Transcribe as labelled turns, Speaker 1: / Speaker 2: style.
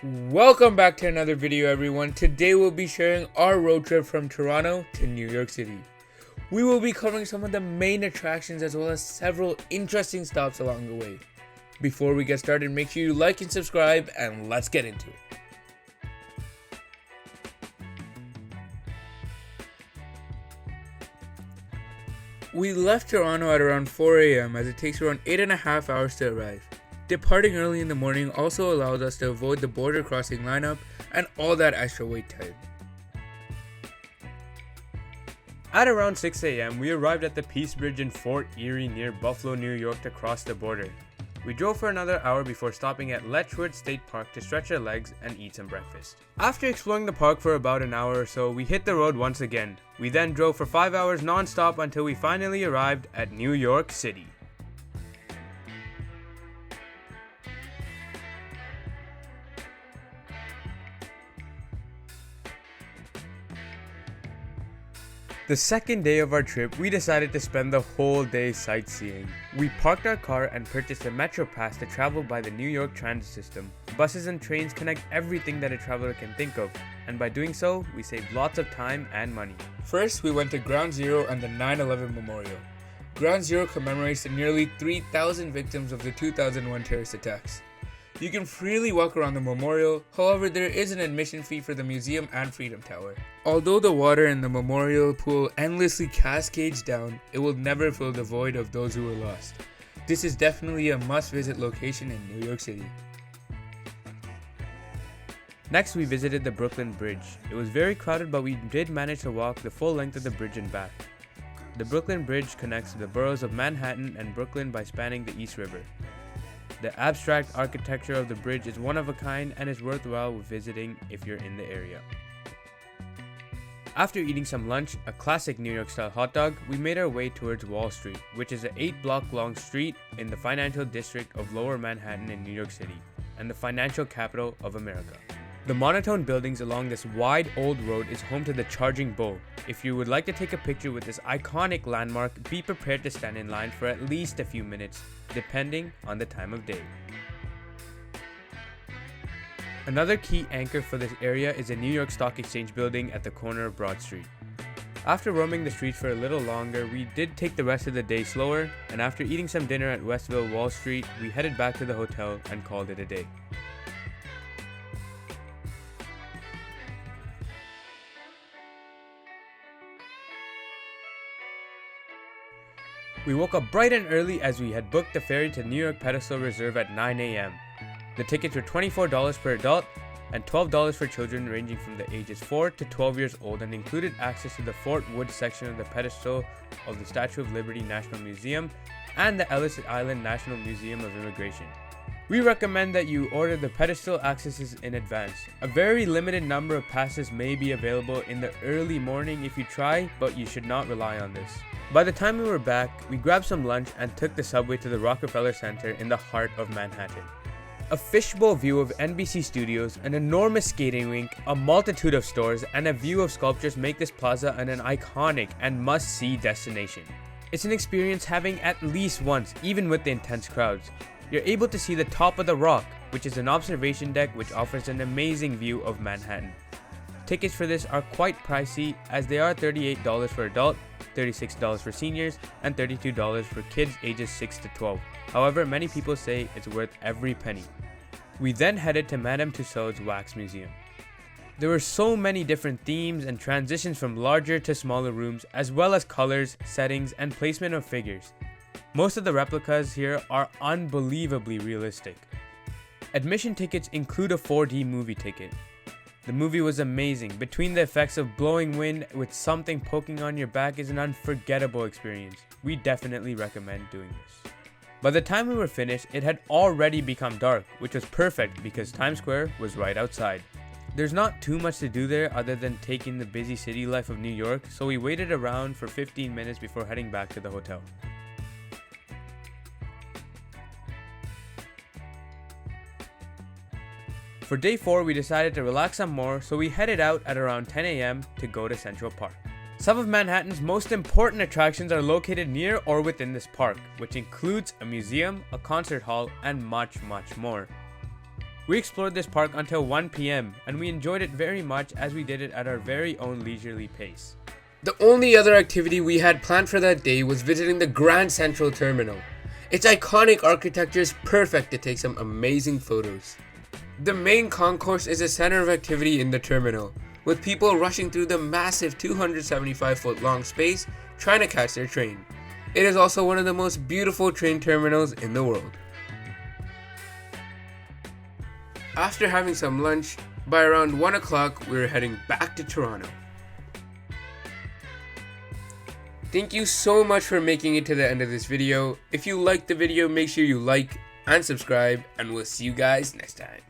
Speaker 1: Welcome back to another video, everyone. Today we'll be sharing our road trip from Toronto to New York City. We will be covering some of the main attractions as well as several interesting stops along the way. Before we get started, make sure you like and subscribe, and let's get into it. We left Toronto at around 4 a.m. as it takes around 8.5 hours to arrive. Departing early in the morning also allows us to avoid the border crossing lineup and all that extra wait time.
Speaker 2: At around 6 a.m., we arrived at the Peace Bridge in Fort Erie near Buffalo, New York to cross the border. We drove for another hour before stopping at Letchworth State Park to stretch our legs and eat some breakfast. After exploring the park for about an hour or so, we hit the road once again. We then drove for 5 hours non-stop until we finally arrived at New York City. The second day of our trip, we decided to spend the whole day sightseeing. We parked our car and purchased a Metro Pass to travel by the New York transit system. Buses and trains connect everything that a traveler can think of, and by doing so, we saved lots of time and money.
Speaker 1: First, we went to Ground Zero and the 9/11 Memorial. Ground Zero commemorates the nearly 3,000 victims of the 2001 terrorist attacks. You can freely walk around the memorial, however there is an admission fee for the museum and Freedom Tower. Although the water in the memorial pool endlessly cascades down, it will never fill the void of those who were lost. This is definitely a must-visit location in New York City.
Speaker 2: Next, we visited the Brooklyn Bridge. It was very crowded, but we did manage to walk the full length of the bridge and back. The Brooklyn Bridge connects the boroughs of Manhattan and Brooklyn by spanning the East River. The abstract architecture of the bridge is one of a kind and is worthwhile visiting if you're in the area. After eating some lunch, a classic New York style hot dog, we made our way towards Wall Street, which is an 8-block long street in the financial district of Lower Manhattan in New York City, and the financial capital of America. The monotone buildings along this wide old road is home to the Charging Bull. If you would like to take a picture with this iconic landmark, be prepared to stand in line for at least a few minutes, depending on the time of day. Another key anchor for this area is the New York Stock Exchange building at the corner of Broad Street. After roaming the streets for a little longer, we did take the rest of the day slower, and after eating some dinner at Westville Wall Street, we headed back to the hotel and called it a day. We woke up bright and early as we had booked the ferry to New York Pedestal Reserve at 9 a.m. The tickets were $24 per adult and $12 for children ranging from the ages 4 to 12 years old, and included access to the Fort Wood section of the pedestal of the Statue of Liberty National Museum and the Ellis Island National Museum of Immigration. We recommend that you order the pedestal accesses in advance. A very limited number of passes may be available in the early morning if you try, but you should not rely on this. By the time we were back, we grabbed some lunch and took the subway to the Rockefeller Center in the heart of Manhattan. A fishbowl view of NBC Studios, an enormous skating rink, a multitude of stores, and a view of sculptures make this plaza an iconic and must-see destination. It's an experience having at least once, even with the intense crowds. You're able to see the top of the Rock, which is an observation deck which offers an amazing view of Manhattan. Tickets for this are quite pricey, as they are $38 for adult, $36 for seniors, and $32 for kids ages 6 to 12. However, many people say it's worth every penny. We then headed to Madame Tussauds Wax Museum. There were so many different themes and transitions from larger to smaller rooms, as well as colors, settings, and placement of figures. Most of the replicas here are unbelievably realistic. Admission tickets include a 4D movie ticket. The movie was amazing. Between the effects of blowing wind with something poking on your back is an unforgettable experience. We definitely recommend doing this. By the time we were finished, it had already become dark, which was perfect because Times Square was right outside. There's not too much to do there other than taking the busy city life of New York, so we waited around for 15 minutes before heading back to the hotel. For day 4, we decided to relax some more, so we headed out at around 10 a.m. to go to Central Park. Some of Manhattan's most important attractions are located near or within this park, which includes a museum, a concert hall, and much more. We explored this park until 1 p.m. and we enjoyed it very much as we did it at our very own leisurely pace.
Speaker 1: The only other activity we had planned for that day was visiting the Grand Central Terminal. Its iconic architecture is perfect to take some amazing photos. The main concourse is a center of activity in the terminal, with people rushing through the massive 275-foot long space trying to catch their train. It is also one of the most beautiful train terminals in the world. After having some lunch, by around 1 o'clock we were heading back to Toronto. Thank you so much for making it to the end of this video. If you liked the video, make sure you like and subscribe, and we'll see you guys next time.